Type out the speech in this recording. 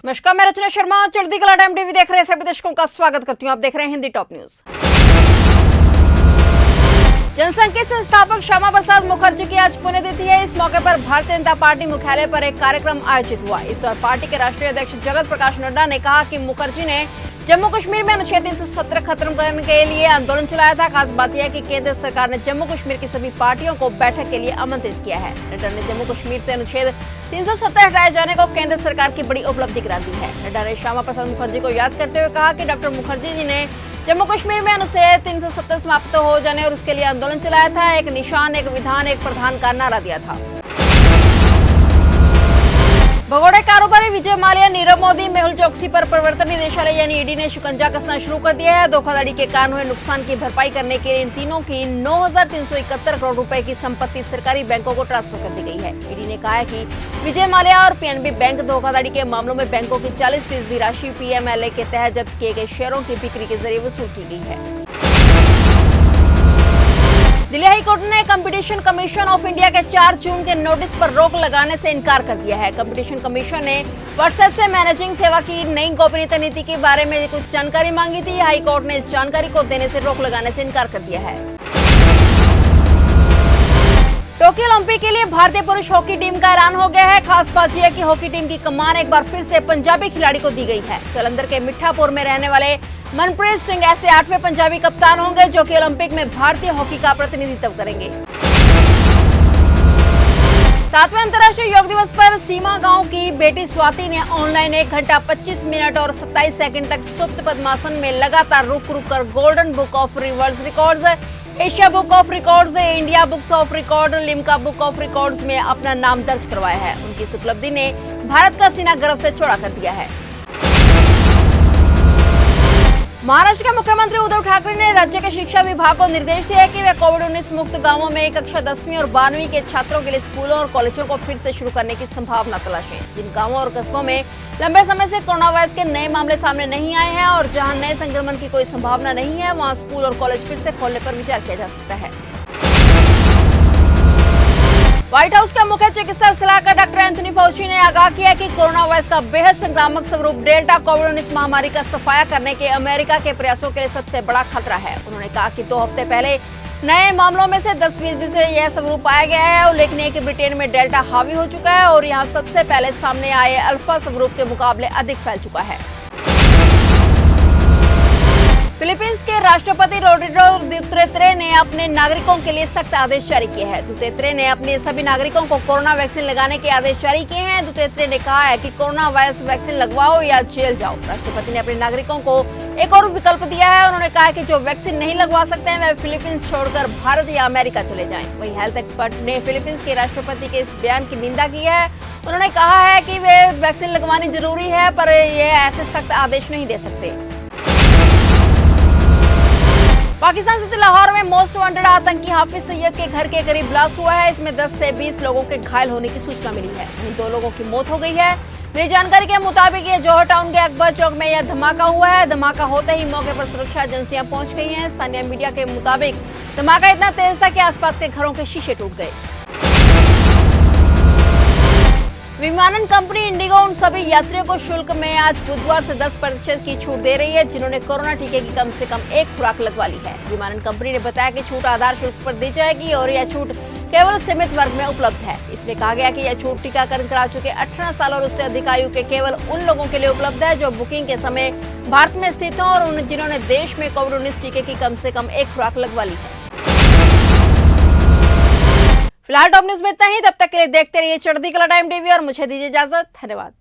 नमस्कार, मैं रचना शर्मा चढ़ती कला टाइम टीवी देख रहे सभी दर्शकों का स्वागत करती हूं। आप देख रहे हैं हिंदी टॉप न्यूज। जनसंघ के संस्थापक श्यामा प्रसाद मुखर्जी की आज पुण्यतिथि है। इस मौके पर भारतीय जनता पार्टी मुख्यालय पर एक कार्यक्रम आयोजित हुआ। इस दौरान पार्टी के राष्ट्रीय अध्यक्ष जगत प्रकाश नड्डा ने कहा कि मुखर्जी ने जम्मू कश्मीर में अनुच्छेद 370 खत्म करने के लिए आंदोलन चलाया था। खास बात यह है कि केंद्र सरकार ने जम्मू कश्मीर की सभी पार्टियों को बैठक के लिए आमंत्रित किया है। नड्डा ने जम्मू कश्मीर से अनुच्छेद 370 हटाए जाने को केंद्र सरकार की बड़ी उपलब्धि करार दी है। नड्डा ने श्यामा प्रसाद मुखर्जी को याद करते हुए कहा कि डॉक्टर मुखर्जी जी ने जम्मू कश्मीर में अनुच्छेद 370 समाप्त हो जाने और उसके लिए आंदोलन चलाया था। एक निशान, एक विधान, एक प्रधान का नारा दिया था। भगोड़े कारोबारी विजय माल्या, नीरव मोदी, मेहुल चोकसी पर प्रवर्तन निदेशालय यानी ईडी ने शिकंजा कसना शुरू कर दिया है। धोखाधड़ी के कारण हुए नुकसान की भरपाई करने के लिए इन तीनों की 9,371 करोड़ रुपए की संपत्ति सरकारी बैंकों को ट्रांसफर कर दी गई है। ईडी ने कहा है कि विजय माल्या और पीएनबी बैंक धोखाधड़ी के मामलों में बैंकों की 40% राशि पीएमएलए के तहत जब्त किए गए शेयरों की बिक्री के जरिए वसूल की गई है। दिल्ली हाई कोर्ट ने कंपटीशन कमीशन ऑफ इंडिया के 4 जून के नोटिस पर रोक लगाने से इनकार कर दिया है। कंपटीशन कमीशन ने व्हाट्सएप से मैनेजिंग सेवा की नई गोपनीयता नीति के बारे में कुछ जानकारी मांगी थी। हाई कोर्ट ने इस जानकारी को देने से रोक लगाने से इनकार कर दिया है। टोक्यो ओलंपिक के लिए भारतीय पुरुष हॉकी टीम का ऐलान हो गया है। खास बात यह है कि हॉकी टीम की कमान एक बार फिर से पंजाबी खिलाड़ी को दी गई है। जालंधर के मिठापुर में रहने वाले मनप्रीत सिंह ऐसे 8वें पंजाबी कप्तान होंगे जो कि ओलंपिक में भारतीय हॉकी का प्रतिनिधित्व करेंगे। 7वें अंतर्राष्ट्रीय योग दिवस पर सीमा गांव की बेटी स्वाति ने ऑनलाइन 1 घंटा 25 मिनट और 27 सेकंड तक सुप्त पद्मासन में लगातार रुक कर golden book of world records, Asia book of records, India books of record, Limca book of records में अपना नाम दर्ज करवाया है। उनकी इस उपलब्धि ने भारत का सीना गर्व से चौड़ा कर दिया है। महाराष्ट्र के मुख्यमंत्री उद्धव ठाकरे ने राज्य के शिक्षा विभाग को निर्देश दिया है कि वे कोविड-19 मुक्त गांवों में कक्षा 10वीं और 12वीं के छात्रों के लिए स्कूलों और कॉलेजों को फिर से शुरू करने की संभावना तलाशें। जिन गांवों और कस्बों में लंबे समय से कोरोना वायरस के नए मामले सामने नहीं आए हैं और जहां नए संक्रमण की कोई संभावना नहीं है, वहां स्कूल और कॉलेज फिर से खोलने पर विचार किया जा सकता है। व्हाइट हाउस का मुख्य चिकित्सा सलाहकार डॉक्टर एंथनी फाउची ने आगाह किया कि कोरोना वायरस का बेहद संक्रामक स्वरूप डेल्टा कोविड-19 महामारी का सफाया करने के अमेरिका के प्रयासों के लिए सबसे बड़ा खतरा है। उन्होंने कहा कि 2 हफ्ते पहले नए मामलों में से 10% से यह स्वरूप पाया गया है। उल्लेखनीय कि ब्रिटेन में डेल्टा हावी हो चुका है और यहाँ सबसे पहले सामने आए अल्फा स्वरूप के मुकाबले अधिक फैल चुका है। फिलीपींस के राष्ट्रपति रोड्रिगो दुतेर्ते ने अपने नागरिकों के लिए सख्त आदेश जारी किए हैं। दुतेर्ते ने अपने सभी नागरिकों को कोरोना वैक्सीन लगाने के आदेश जारी किए हैं। दुतेर्ते ने कहा है कि कोरोना वायरस वैक्सीन लगवाओ या जेल जाओ। राष्ट्रपति ने अपने नागरिकों को एक और विकल्प दिया है। उन्होंने कहा कि जो वैक्सीन नहीं लगवा सकते हैं वे फिलीपींस छोड़कर भारत या अमेरिका चले जाएं। वहीं हेल्थ एक्सपर्ट ने फिलीपींस के राष्ट्रपति के इस बयान की निंदा की है। उन्होंने कहा है कि वे वैक्सीन लगवानी जरूरी है पर ये ऐसे सख्त आदेश नहीं दे सकते। पाकिस्तान स्थित लाहौर में मोस्ट वांटेड आतंकी हाफिज सईद के घर के करीब ब्लास्ट हुआ है। इसमें 10 से 20 लोगों के घायल होने की सूचना मिली है। वहीं 2 लोगों की मौत हो गई है। मिली जानकारी के मुताबिक ये जौहर टाउन के अकबर चौक में यह धमाका हुआ है। धमाका होते ही मौके पर सुरक्षा एजेंसियां पहुंच गई हैं। स्थानीय मीडिया के मुताबिक धमाका इतना तेज था कि आसपास के घरों के शीशे टूट गए। विमानन कंपनी इंडिगो उन सभी यात्रियों को शुल्क में आज बुधवार से 10% की छूट दे रही है जिन्होंने कोरोना टीके की कम से कम 1 खुराक लगवा ली है। विमानन कंपनी ने बताया कि छूट आधार शुल्क पर दी जाएगी और यह छूट केवल सीमित वर्ग में उपलब्ध है। इसमें कहा गया कि यह छूट टीकाकरण करा चुके 18 साल और उससे अधिक आयु के केवल उन लोगों के लिए उपलब्ध है जो बुकिंग के समय भारत में स्थित हों और जिन्होंने देश में कोविड-19 टीके की कम से कम 1 खुराक लगवा ली है। फिलहाल टॉप न्यूज में इतना ही। तब तक के लिए देखते रहिए चढ़ती कला टाइम टीवी और मुझे दीजिए इजाजत। धन्यवाद।